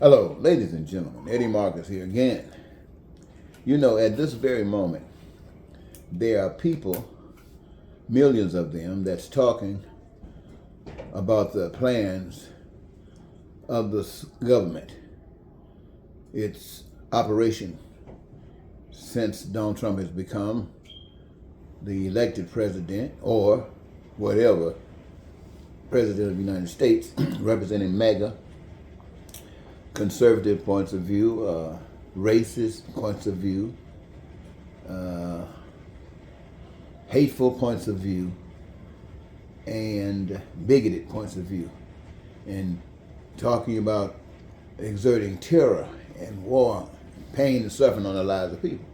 Hello, ladies and gentlemen. Eddie Marcus here again. You know, at this very moment, there are people, millions of them, that's talking about the plans of the government, its operation since Donald Trump has become the elected president or whatever, president of the United States, representing MAGA, conservative points of view, racist points of view, hateful points of view, and bigoted points of view, and talking about exerting terror and war, pain and suffering on the lives of people.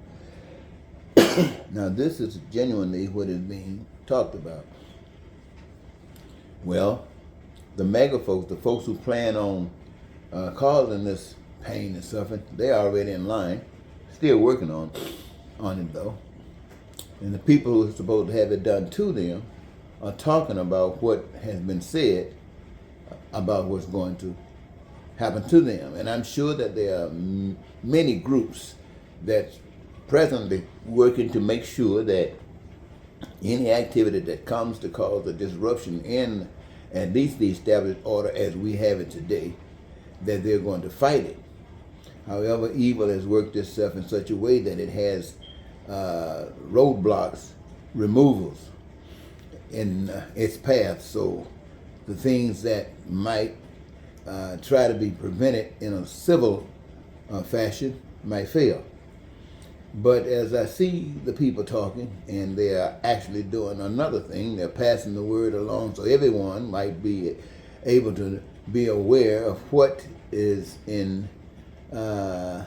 Now, this is genuinely what is being talked about. Well, the MAGA folks, the folks who plan on causing this pain and suffering, they're already in line, still working on it though. And the people who are supposed to have it done to them are talking about what has been said about what's going to happen to them. And I'm sure that there are many groups that's presently working to make sure that any activity that comes to cause a disruption in at least the established order as we have it today, that they're going to fight it. However, evil has worked itself in such a way that it has roadblocks, removals in its path. So the things that might try to be prevented in a civil fashion might fail. But as I see the people talking, and they are actually doing another thing, they're passing the word along so everyone might be able to be aware of what is in the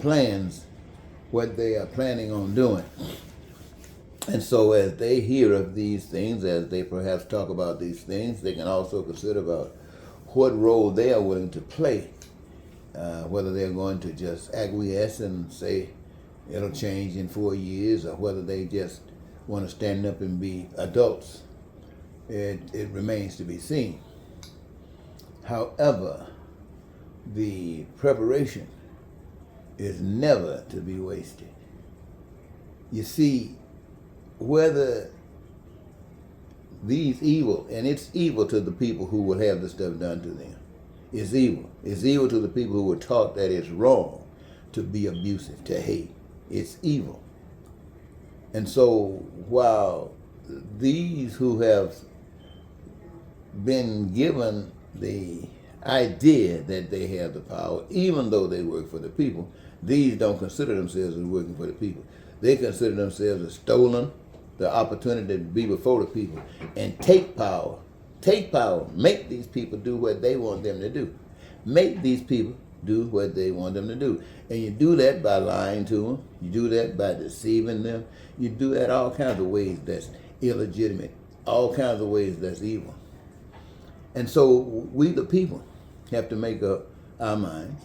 plans, what they are planning on doing. And so as they hear of these things, as they perhaps talk about these things, they can also consider about what role they are willing to play, whether they're going to just acquiesce and say it'll change in 4 years, or whether they just want to stand up and be adults. It remains to be seen. However, the preparation is never to be wasted. You see, whether these evil, and it's evil to the people who will have this stuff done to them. It's evil. It's evil to the people who were taught that it's wrong to be abusive, to hate. It's evil. And so while these who have been given the idea that they have the power, even though they work for the people, these don't consider themselves as working for the people. They consider themselves as stolen the opportunity to be before the people and take power. Take power. Make these people do what they want them to do. Make these people do what they want them to do. And you do that by lying to them. You do that by deceiving them. You do that all kinds of ways that's illegitimate, all kinds of ways that's evil. And so we, the people, have to make up our minds.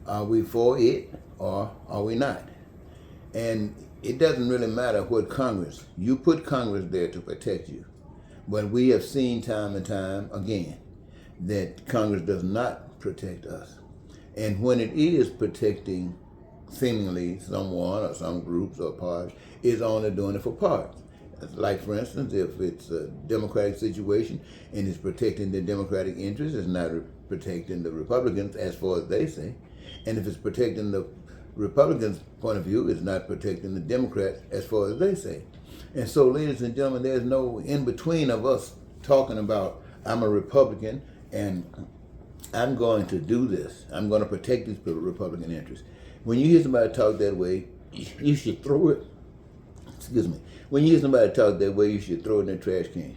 Are we for it or are we not? And it doesn't really matter what Congress, you put Congress there to protect you. But we have seen time and time again that Congress does not protect us. And when it is protecting seemingly someone or some groups or parties, it's only doing it for parts. Like, for instance, if it's a Democratic situation and it's protecting the Democratic interests, it's not protecting the Republicans as far as they say. And if it's protecting the Republicans' point of view, it's not protecting the Democrats as far as they say. And so, ladies and gentlemen, there's no in-between of us talking about, I'm a Republican and I'm going to do this. I'm going to protect these Republican interests. When you hear somebody talk that way, you should throw it. Excuse me. When you hear somebody talk that way, you should throw it in the trash can.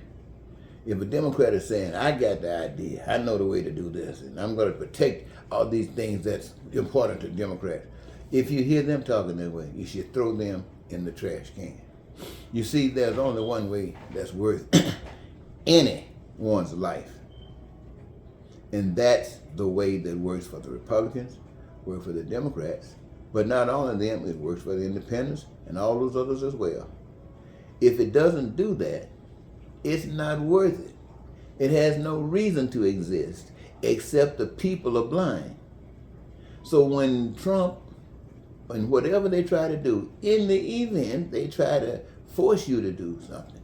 If a Democrat is saying, I got the idea, I know the way to do this, and I'm going to protect all these things that's important to Democrats, if you hear them talking that way, you should throw them in the trash can. You see, there's only one way that's worth anyone's life. And that's the way that works for the Republicans, works for the Democrats, but not only them, it works for the independents and all those others as well. If it doesn't do that, it's not worth it. It has no reason to exist. except the people are blind. So when Trump and whatever they try to do, in the event they try to force you to do something,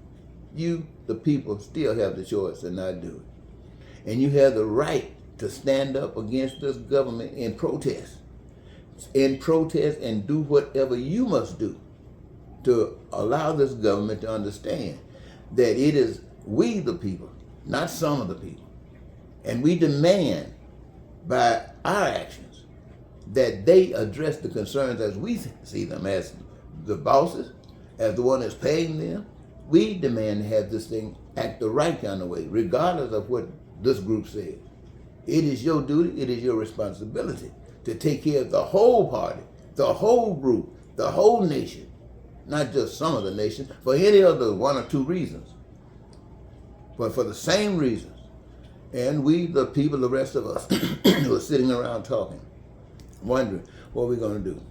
you, the people, still have the choice to not do it. And you have the right to stand up against this government in protest. And do whatever you must do to allow this government to understand that it is we the people, not some of the people. And we demand by our actions that they address the concerns as we see them, as the bosses, as the one that's paying them. We demand to have this thing act the right kind of way, regardless of what this group says. It is your duty, it is your responsibility to take care of the whole party, the whole group, the whole nation, not just some of the nation, for any other one or two reasons, but for the same reasons. And we, the people, the rest of us, who are sitting around talking, wondering what we're going to do.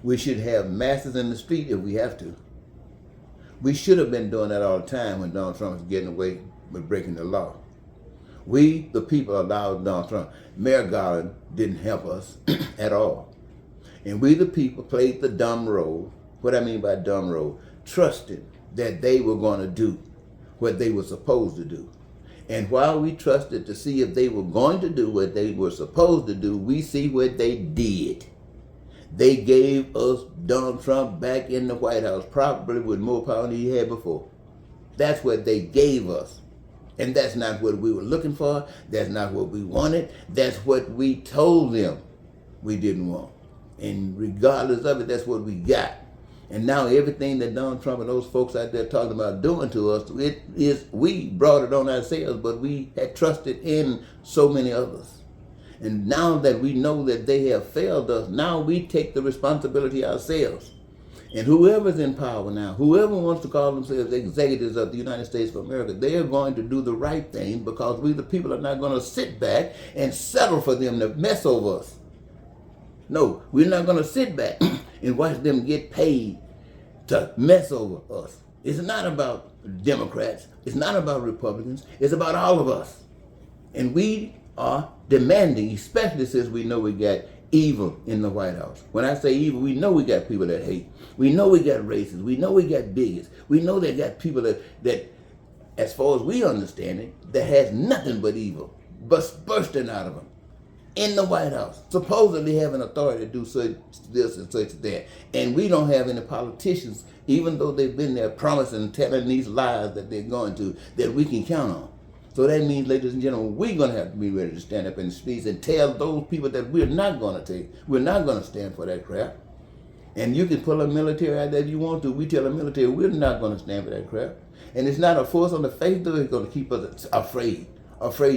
We should have masses in the street if we have to. We should have been doing that all the time when Donald Trump was getting away with breaking the law. We, the people, allowed Donald Trump. Mayor Garland didn't help us at all. And we, the people, played the dumb role. What I mean by dumb role, trusted that they were going to do what they were supposed to do. And while we trusted to see if they were going to do what they were supposed to do, we see what they did. They gave us Donald Trump back in the White House, probably with more power than he had before. That's what they gave us. And that's not what we were looking for. That's not what we wanted. That's what we told them we didn't want. And regardless of it, that's what we got. And now everything that Donald Trump and those folks out there talking about doing to us, it is, we brought it on ourselves, but we had trusted in so many others. And now that we know that they have failed us, now we take the responsibility ourselves. And whoever's in power now, whoever wants to call themselves executives of the United States of America, they are going to do the right thing, because we the people are not going to sit back and settle for them to mess over us. No, we're not going to sit back and watch them get paid to mess over us. It's not about Democrats. It's not about Republicans. It's about all of us. And we are demanding, especially since we know we got evil in the White House. When I say evil, we know we got people that hate. We know we got racists. We know we got bigots. We know they got people that, as far as we understand it, that has nothing but evil bursting out of them in the White House, supposedly having authority to do such this and such that. And we don't have any politicians, even though they've been there promising and telling these lies that they're going to, that we can count on. So that means, ladies and gentlemen, we're going to have to be ready to stand up in the streets and tell those people that we're not going to take, we're not going to stand for that crap. And you can pull a military out there if you want to. We tell the military we're not going to stand for that crap. And it's not a force on the face, though. It's going to keep us afraid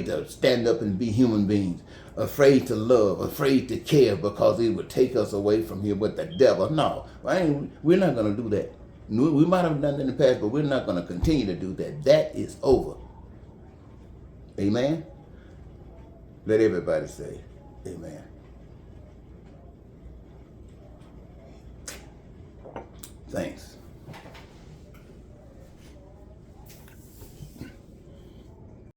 to stand up and be human beings, afraid to love, afraid to care, because it would take us away from here with the devil. No, we're not going to do that. We might have done it in the past, but we're not going to continue to do that. That is over. Amen? Let everybody say amen. Thanks.